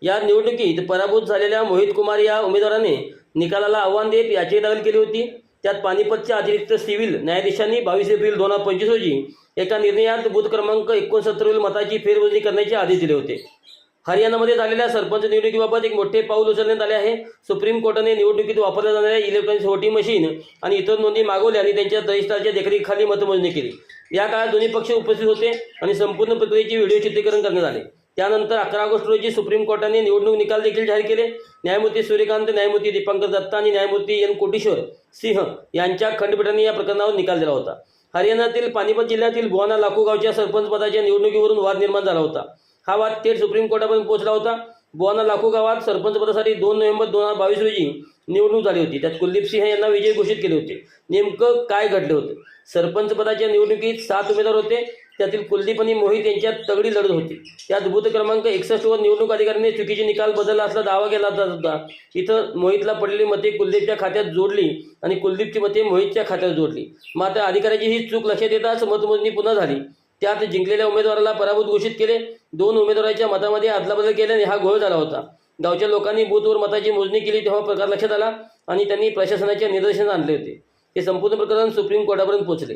या निवडणुकीत पराभूत झालेल्या मोहित कुमार या उमेदवाराने निकालाला आव्हान देत याचिका दाखल केली होती। त्यात पानिपतच्या अतिरिक्त सिव्हिल न्यायाधीशांनी 22 एप्रिल 2025 रोजी एका निर्णयात बूथ क्रमांक 69 वरील मताची फेरमोजणी करण्याचे आदेश दिले होते। हरियाणामध्ये झालेल्या सरपंच निवडणुकीबाबत एक मोठे पाऊल उचलण्यात आले आहे। सुप्रीम कोर्टाने निवडणुकीत वापरल्या जाणाऱ्या इलेक्ट्रॉनिक व्होटिंग मशीन आणि इतर नोंदी मागवल्या आणि त्यांच्या रजिस्ट्रारच्या देखरेखीखाली मतमोजणी केली। या काळात दोन्ही पक्ष उपस्थित होते आणि संपूर्ण प्रक्रियेचे व्हिडिओ चित्रीकरण करण्यात आले। त्यानंतर 11 ऑगस्ट रोजी सुप्रीम कोर्टाने निवडणूक निकाल देखील जाहीर केले। न्यायमूर्ती सूर्यकांत, न्यायमूर्ती दीपांकर दत्ता आणि न्यायमूर्ती एन कोटेश्वर सिंह यांच्या खंडपीठाने या प्रकरणावर निकाल दिला होता। हरियाणातील पानिपत जिल्ह्यातील बुआना लाखू गावच्या सरपंच पदाच्या निवडणुकीवरून वाद निर्माण झाला होता। हा वाद थेट सुप्रीम कोर्टापर्यंत पोहोचला होता। बुआना लाखू गावात सरपंच पदासाठी 2 नोव्हेंबर 2022 रोजी निवडणूक झाली होती। त्यात कुलदीप सिंह यांना विजयी घोषित केले होते। नेमकं काय घडले होते? सरपंच पदाच्या निवडणुकीत 7 उमेदवार होते। त्यातील कुलदीप आणि मोहित यांच्यात तगडी लढत होती। त्यात बूथ क्रमांक 61 वर निवडणूक अधिकाऱ्यांनी चुकीचे निकाल बदलला असला दावा केला जात होता। इथं मोहितला पडलेली मते कुलदीपच्या खात्यात जोडली आणि कुलदीपची मते मोहितच्या खात्यात जोडली। मात्र अधिकाऱ्याची ही चूक लक्षात येताच मतमोजणी पुन्हा झाली। त्यात जिंकलेल्या उमेदवाराला पराभूत घोषित केले। 2 उमेदवारांच्या मतामध्ये अदलाबदल केल्याने हा घोळ झाला होता। गावच्या लोकांनी बूथवर मताची मोजणी केली तेव्हा प्रकार लक्षात आला आणि त्यांनी प्रशासनाच्या निदर्शनास आणले होते। हे संपूर्ण प्रकरण सुप्रीम कोर्टापर्यंत पोहोचले।